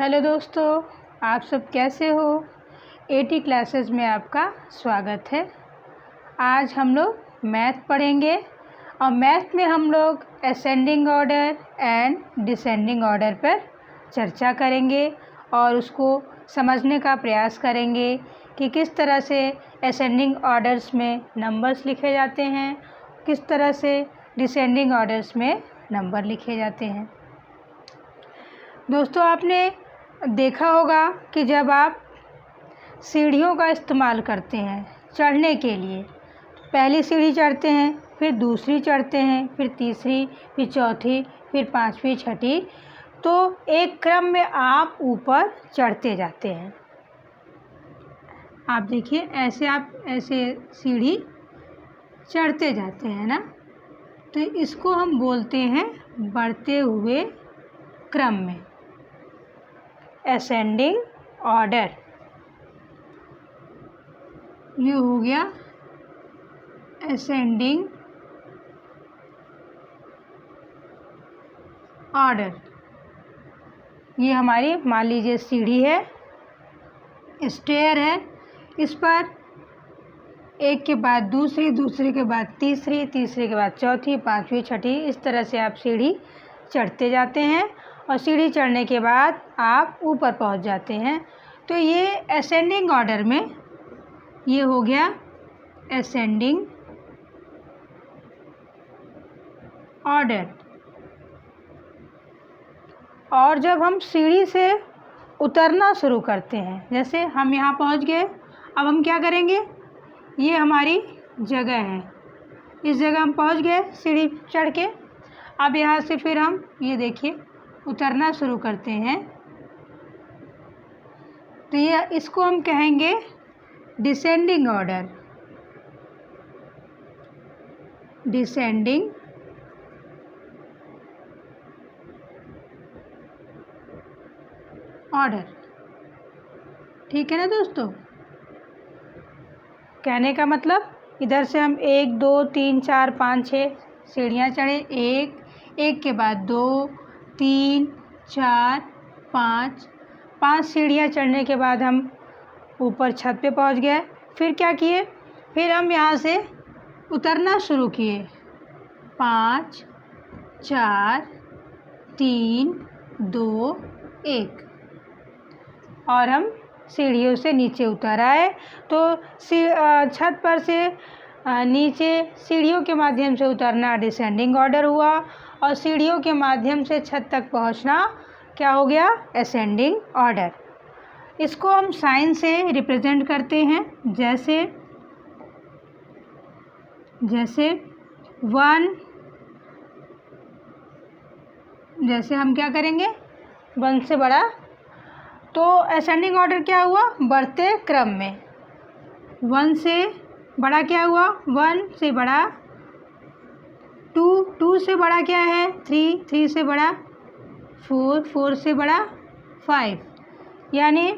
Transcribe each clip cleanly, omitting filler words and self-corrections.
Hello दोस्तों, आप सब कैसे हो। एटी क्लासेस में आपका स्वागत है। आज हम लोग मैथ पढ़ेंगे और मैथ में हम लोग ascending order and descending order पर चर्चा करेंगे और उसको समझने का प्रयास करेंगे कि किस तरह से असेंडिंग ऑर्डर्स में नंबर्स लिखे जाते हैं, किस तरह से डिसेंडिंग ऑर्डर्स में नंबर लिखे जाते हैं। दोस्तों, आपने देखा होगा कि जब आप सीढ़ियों का इस्तेमाल करते हैं चढ़ने के लिए, पहली सीढ़ी चढ़ते हैं, फिर दूसरी चढ़ते हैं, फिर तीसरी, फिर चौथी, फिर पांचवी, छठी, तो एक क्रम में आप ऊपर चढ़ते जाते हैं। आप देखिए, आप ऐसे सीढ़ी चढ़ते जाते हैं ना, तो इसको हम बोलते हैं बढ़ते हुए क्रम में असेंडिंग ऑर्डर। ये हो गया असेंडिंग ऑर्डर। ये हमारी मान लीजिए सीढ़ी है, स्टेयर है, इस पर एक के बाद दूसरी, दूसरी के बाद तीसरी, तीसरी के बाद चौथी, पांचवी, छठी, इस तरह से आप सीढ़ी चढ़ते जाते हैं और सीढ़ी चढ़ने के बाद आप ऊपर पहुंच जाते हैं। तो ये असेंडिंग ऑर्डर में ये हो गया असेंडिंग ऑर्डर। और जब हम सीढ़ी से उतरना शुरू करते हैं, जैसे हम यहाँ पहुँच गए, अब हम क्या करेंगे, ये हमारी जगह है, इस जगह हम पहुँच गए सीढ़ी चढ़ के। अब यहाँ से फिर हम ये देखिए उतरना शुरू करते हैं, तो ये इसको हम कहेंगे डिसेंडिंग ऑर्डर। डिसेंडिंग ऑर्डर, ठीक है ना दोस्तों। कहने का मतलब, इधर से हम 1 2 3 4 5 6 सीढ़ियाँ चढ़े, एक के बाद 2 3 4 5 सीढ़ियाँ चढ़ने के बाद हम ऊपर छत पे पहुंच गए। फिर क्या किए, फिर हम यहाँ से उतरना शुरू किए, 5 4 3 2 1, और हम सीढ़ियों से नीचे उतर आए। तो छत पर से नीचे सीढ़ियों के माध्यम से उतरना डिसेंडिंग ऑर्डर हुआ और सीढ़ियों के माध्यम से छत तक पहुंचना क्या हो गया, असेंडिंग ऑर्डर। इसको हम साइन से रिप्रेजेंट करते हैं, जैसे 1, जैसे हम क्या करेंगे 1 से बड़ा, तो असेंडिंग ऑर्डर क्या हुआ, बढ़ते क्रम में। 1 से बड़ा क्या हुआ, 1 से बड़ा 2, 2 से बड़ा क्या है 3, 3 से बड़ा 4, 4 से बड़ा 5, यानी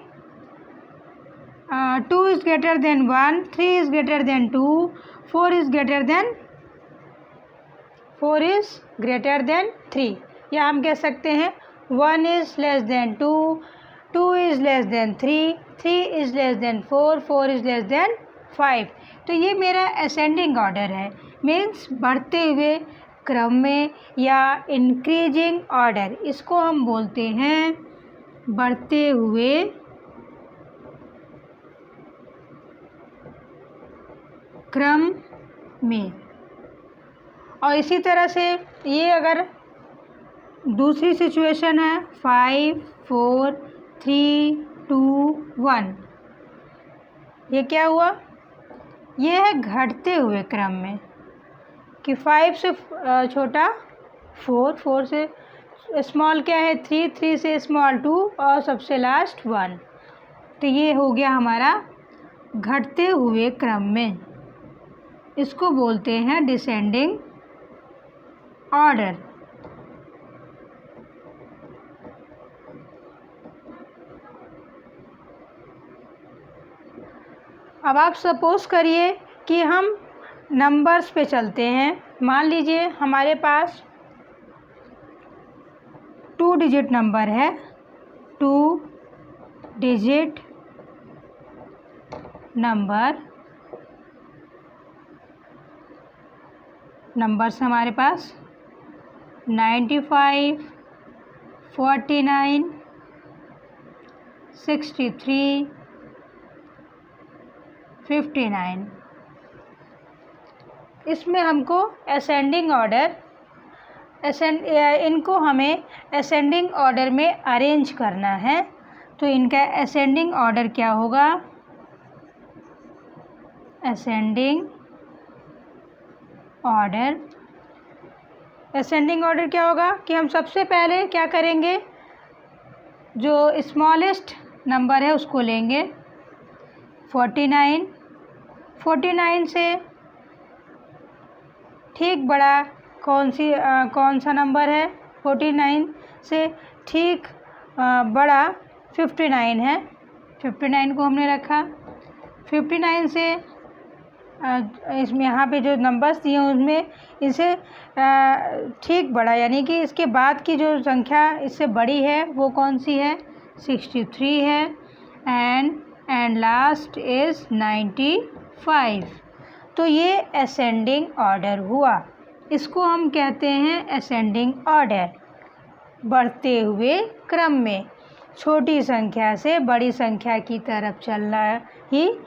2 is greater than 1, 3 is greater than 2, 4 is greater than 3, या हम कह सकते हैं 1 is less than 2, 2 is less than 3, 3 is less than 4, 4 is less than 5। तो ये मेरा असेंडिंग ऑर्डर है, मीन्स बढ़ते हुए क्रम में या इंक्रीजिंग ऑर्डर। इसको हम बोलते हैं बढ़ते हुए क्रम में। और इसी तरह से ये अगर दूसरी सिचुएशन है, 5 4 3 2 1, ये क्या हुआ, ये है घटते हुए क्रम में कि 5 से छोटा 4, 4 से स्मॉल क्या है 3, 3 से स्मॉल 2 और सबसे लास्ट 1। तो ये हो गया हमारा घटते हुए क्रम में, इसको बोलते हैं डिसेंडिंग ऑर्डर। अब आप सपोज करिए कि हम नंबर्स पे चलते हैं। मान लीजिए हमारे पास 2 डिजिट नंबर है, 2 डिजिट नंबर्स हमारे पास 95, 49, 63, 59। इसमें हमको असेंडिंग ऑर्डर इनको हमें असेंडिंग ऑर्डर में अरेंज करना है। तो इनका असेंडिंग ऑर्डर क्या होगा? असेंडिंग ऑर्डर क्या होगा कि हम सबसे पहले क्या करेंगे, जो स्मॉलेस्ट नंबर है उसको लेंगे 49 से ठीक बड़ा कौन सा नंबर है? 49 से ठीक बड़ा 59 है। 59 को हमने रखा। 59 से इसमें यहाँ पे जो नंबर्स दिए हैं उसमें इसे ठीक बड़ा यानी कि इसके बाद की जो संख्या इससे बड़ी है वो कौन सी है? 63 है। And last is 95। तो ये असेंडिंग ऑर्डर हुआ। इसको हम कहते हैं असेंडिंग ऑर्डर, बढ़ते हुए क्रम में छोटी संख्या से बड़ी संख्या की तरफ चलना ही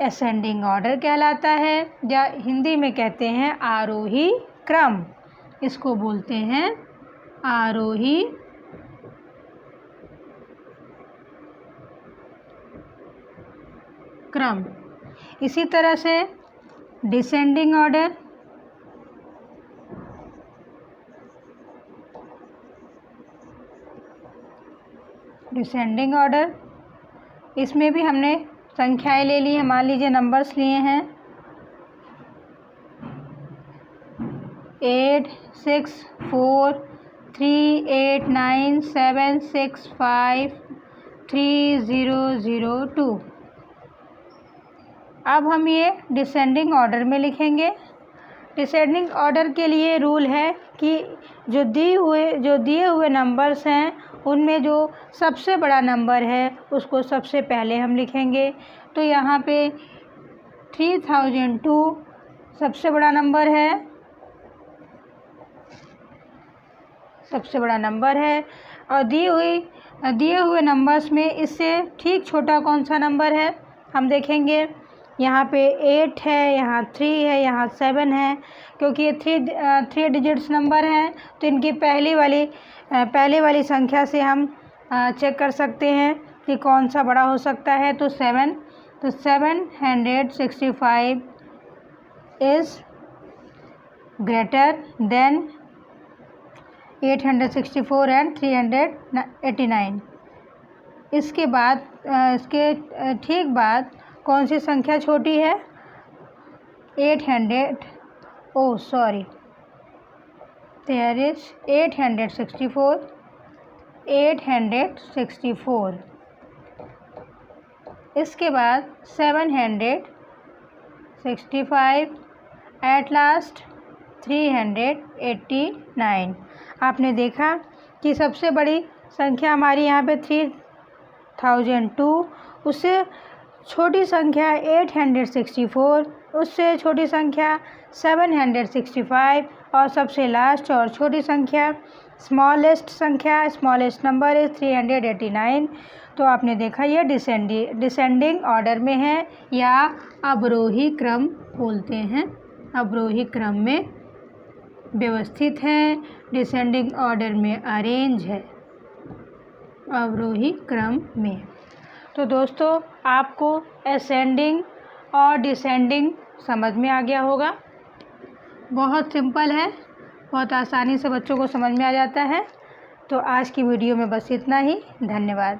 असेंडिंग ऑर्डर कहलाता है, या हिंदी में कहते हैं आरोही क्रम। इसको बोलते हैं आरोही क्रम। इसी तरह से डिसेंडिंग ऑर्डर, इसमें भी हमने संख्याएं ले ली हैं। मान लीजिए नंबर्स लिए हैं 8, 6, 4, 3, 8, 9, 7, 6, 5, 3, 0, 0, 2। अब हम ये डिसेंडिंग ऑर्डर में लिखेंगे। डिसेंडिंग ऑर्डर के लिए रूल है कि जो दिए हुए नंबर्स हैं उनमें जो सबसे बड़ा नंबर है उसको सबसे पहले हम लिखेंगे। तो यहाँ पे 3002 सबसे बड़ा नंबर है, और दिए हुए नंबर्स में इससे ठीक छोटा कौन सा नंबर है हम देखेंगे। यहाँ पे 8 है, यहाँ 3 है, यहाँ 7 है। क्योंकि ये 3 डिजिट्स नंबर हैं तो इनकी पहले वाली संख्या से हम चेक कर सकते हैं कि कौन सा बड़ा हो सकता है। तो 765 इज़ ग्रेटर देन 864 एंड 389। इसके बाद इसके ठीक बाद कौन सी संख्या छोटी है? 864। इसके बाद 765, एट लास्ट 389। आपने देखा कि सबसे बड़ी संख्या हमारी यहाँ पे 3002, उससे छोटी संख्या 864, उससे छोटी संख्या 765, और सबसे लास्ट और छोटी संख्या स्मॉलेस्ट नंबर इज़ 389। तो आपने देखा ये डिसेंडिंग ऑर्डर में है, या अवरोही क्रम बोलते हैं। अवरोही क्रम में व्यवस्थित है, डिसेंडिंग ऑर्डर में अरेंज है, अवरोही क्रम में। तो दोस्तों आपको असेंडिंग और डिसेंडिंग समझ में आ गया होगा। बहुत सिंपल है, बहुत आसानी से बच्चों को समझ में आ जाता है। तो आज की वीडियो में बस इतना ही। धन्यवाद।